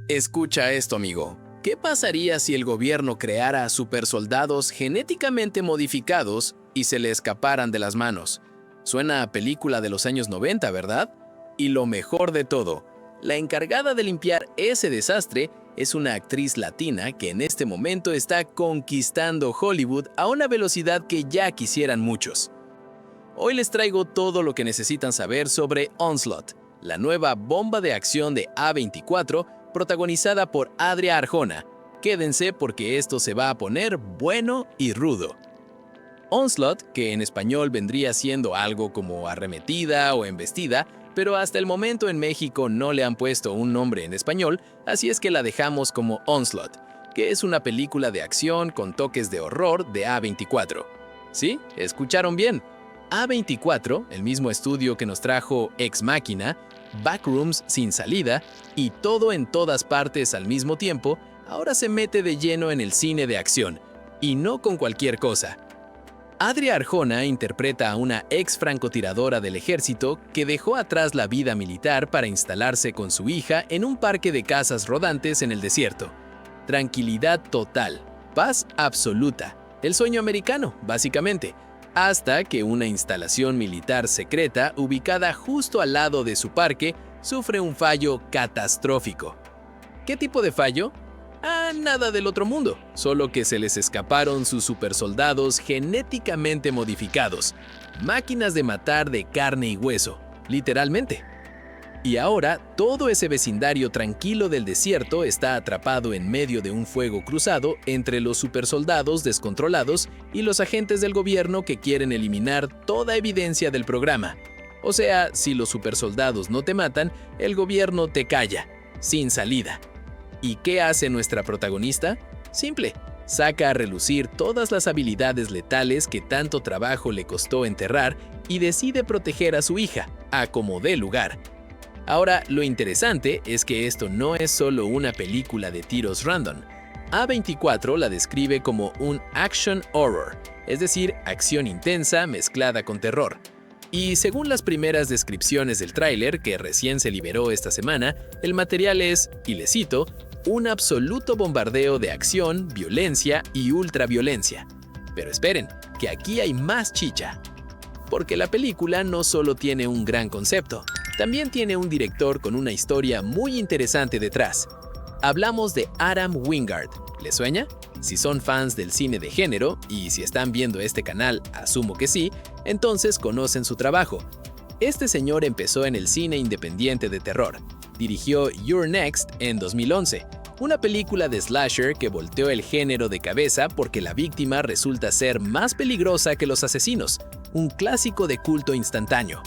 Escucha esto, amigo. ¿Qué pasaría si el gobierno creara supersoldados genéticamente modificados y se le escaparan de las manos? Suena a película de los años 90, ¿verdad? Y lo mejor de todo, la encargada de limpiar ese desastre es una actriz latina que en este momento está conquistando Hollywood a una velocidad que ya quisieran muchos. Hoy les traigo todo lo que necesitan saber sobre Onslaught, la nueva bomba de acción de A24 protagonizada por Adria Arjona. Quédense porque esto se va a poner bueno y rudo. Onslaught, que en español vendría siendo algo como arremetida o embestida, pero hasta el momento en México no le han puesto un nombre en español, así es que la dejamos como Onslaught, que es una película de acción con toques de horror de A24. ¿Sí? ¿Escucharon bien? A24, el mismo estudio que nos trajo Ex Machina, Backrooms sin salida y Todo en todas partes al mismo tiempo, ahora se mete de lleno en el cine de acción, y no con cualquier cosa. Adria Arjona interpreta a una ex francotiradora del ejército que dejó atrás la vida militar para instalarse con su hija en un parque de casas rodantes en el desierto. Tranquilidad total, paz absoluta, el sueño americano, básicamente, hasta que una instalación militar secreta ubicada justo al lado de su parque sufre un fallo catastrófico. ¿Qué tipo de fallo? Nada del otro mundo, solo que se les escaparon sus supersoldados genéticamente modificados, máquinas de matar de carne y hueso, literalmente. Y ahora todo ese vecindario tranquilo del desierto está atrapado en medio de un fuego cruzado entre los supersoldados descontrolados y los agentes del gobierno que quieren eliminar toda evidencia del programa. O sea, si los supersoldados no te matan, el gobierno te calla, sin salida. ¿Y qué hace nuestra protagonista? Simple, saca a relucir todas las habilidades letales que tanto trabajo le costó enterrar y decide proteger a su hija, a como dé lugar. Ahora, lo interesante es que esto no es solo una película de tiros random. A24 la describe como un action horror, es decir, acción intensa mezclada con terror. Y según las primeras descripciones del tráiler que recién se liberó esta semana, el material es, y le cito, un absoluto bombardeo de acción, violencia y ultraviolencia. Pero esperen, que aquí hay más chicha. Porque la película no solo tiene un gran concepto, también tiene un director con una historia muy interesante detrás. Hablamos de Adam Wingard. ¿Les sueña? Si son fans del cine de género, y si están viendo este canal, asumo que sí, entonces conocen su trabajo. Este señor empezó en el cine independiente de terror. Dirigió You're Next en 2011, una película de slasher que volteó el género de cabeza porque la víctima resulta ser más peligrosa que los asesinos, un clásico de culto instantáneo.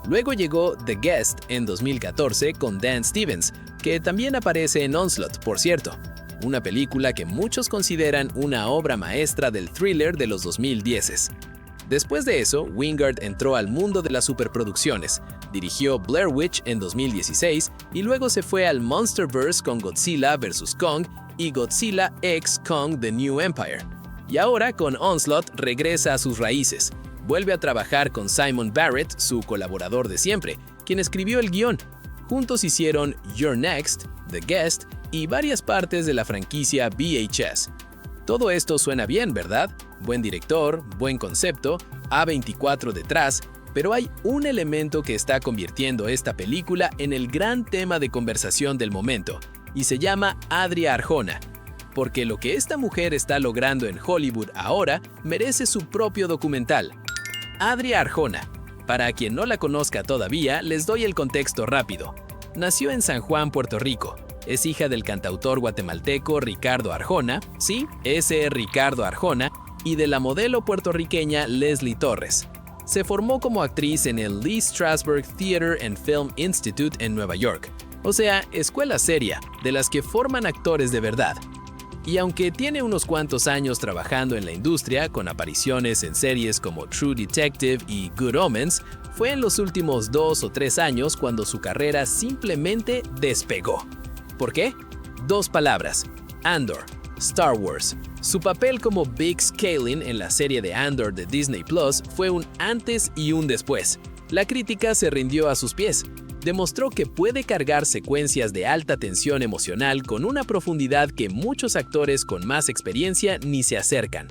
Luego llegó The Guest en 2014 con Dan Stevens, que también aparece en Onslaught, por cierto, una película que muchos consideran una obra maestra del thriller de los 2010s. Después de eso, Wingard entró al mundo de las superproducciones, dirigió Blair Witch en 2016 y luego se fue al Monsterverse con Godzilla vs. Kong y Godzilla x Kong The New Empire. Y ahora con Onslaught regresa a sus raíces. Vuelve a trabajar con Simon Barrett, su colaborador de siempre, quien escribió el guión. Juntos hicieron You're Next, The Guest y varias partes de la franquicia VHS. Todo esto suena bien, ¿verdad? Buen director, buen concepto, A24 detrás, pero hay un elemento que está convirtiendo esta película en el gran tema de conversación del momento, y se llama Adria Arjona. Porque lo que esta mujer está logrando en Hollywood ahora merece su propio documental. Adria Arjona. Para quien no la conozca todavía, les doy el contexto rápido. Nació en San Juan, Puerto Rico. Es hija del cantautor guatemalteco Ricardo Arjona, sí, ese Ricardo Arjona, y de la modelo puertorriqueña Leslie Torres. Se formó como actriz en el Lee Strasberg Theater and Film Institute en Nueva York, o sea, escuela seria, de las que forman actores de verdad. Y aunque tiene unos cuantos años trabajando en la industria, con apariciones en series como True Detective y Good Omens, fue en los últimos 2 o 3 años cuando su carrera simplemente despegó. ¿Por qué? 2 palabras: Andor, Star Wars. Su papel como Big Scaling en la serie de Andor de Disney Plus fue un antes y un después. La crítica se rindió a sus pies. demostró que puede cargar secuencias de alta tensión emocional con una profundidad que muchos actores con más experiencia ni se acercan.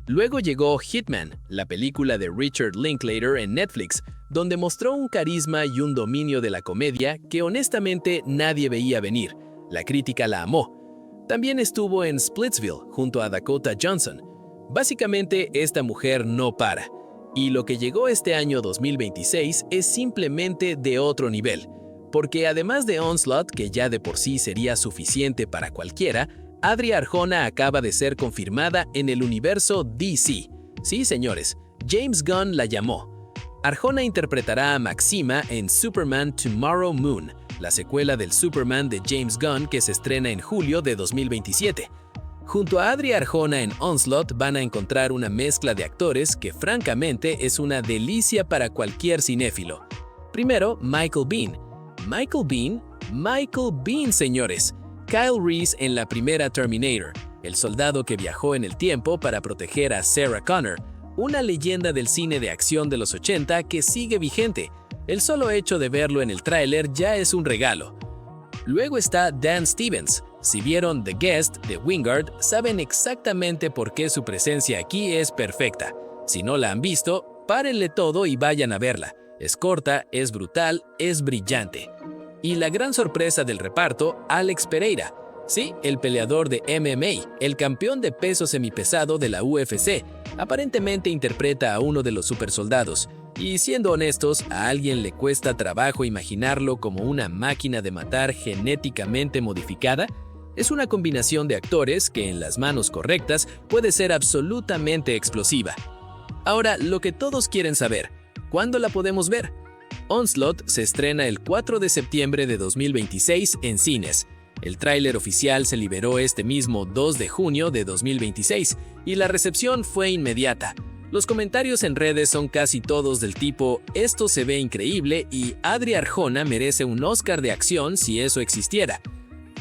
Luego llegó Hitman, la película de Richard Linklater en Netflix, donde mostró un carisma y un dominio de la comedia que honestamente nadie veía venir. La crítica la amó. También estuvo en Splitsville junto a Dakota Johnson. Básicamente, esta mujer no para. Y lo que llegó este año 2026 es simplemente de otro nivel, porque además de Onslaught, que ya de por sí sería suficiente para cualquiera, Adria Arjona acaba de ser confirmada en el universo DC. Sí, señores, James Gunn la llamó. Arjona interpretará a Maxima en Superman Tomorrow Moon, la secuela del Superman de James Gunn que se estrena en julio de 2027. Junto a Adria Arjona en Onslaught van a encontrar una mezcla de actores que francamente es una delicia para cualquier cinéfilo. Primero, Michael Biehn. Michael Biehn, señores. Kyle Reese en la primera Terminator, el soldado que viajó en el tiempo para proteger a Sarah Connor, una leyenda del cine de acción de los 80 que sigue vigente. El solo hecho de verlo en el tráiler ya es un regalo. Luego está Dan Stevens. Si vieron The Guest de Wingard, saben exactamente por qué su presencia aquí es perfecta. Si no la han visto, párenle todo y vayan a verla. Es corta, es brutal, es brillante. Y la gran sorpresa del reparto, Alex Pereira. Sí, el peleador de MMA, el campeón de peso semipesado de la UFC, aparentemente interpreta a uno de los supersoldados. Y siendo honestos, a alguien le cuesta trabajo imaginarlo como una máquina de matar genéticamente modificada. Es una combinación de actores que en las manos correctas puede ser absolutamente explosiva. Ahora, lo que todos quieren saber, ¿cuándo la podemos ver? Onslaught se estrena el 4 de septiembre de 2026 en cines. El tráiler oficial se liberó este mismo 2 de junio de 2026 y la recepción fue inmediata. Los comentarios en redes son casi todos del tipo «Esto se ve increíble» y «Adria Arjona merece un Oscar de acción si eso existiera».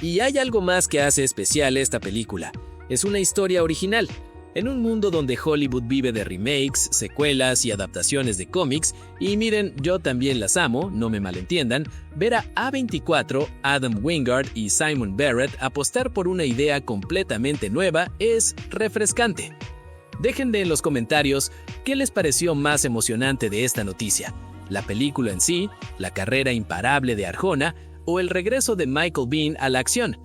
Y hay algo más que hace especial esta película. Es una historia original. En un mundo donde Hollywood vive de remakes, secuelas y adaptaciones de cómics, y miren, yo también las amo, no me malentiendan, ver a A24, Adam Wingard y Simon Barrett apostar por una idea completamente nueva es refrescante. Déjenme en los comentarios qué les pareció más emocionante de esta noticia, la película en sí, la carrera imparable de Arjona o el regreso de Michael Biehn a la acción.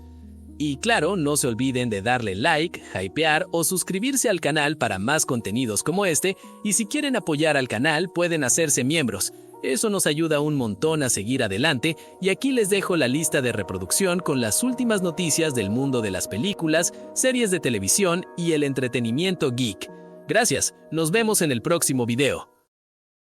Y claro, no se olviden de darle like, hypear o suscribirse al canal para más contenidos como este, y si quieren apoyar al canal pueden hacerse miembros. Eso nos ayuda un montón a seguir adelante y aquí les dejo la lista de reproducción con las últimas noticias del mundo de las películas, series de televisión y el entretenimiento geek. Gracias, nos vemos en el próximo video.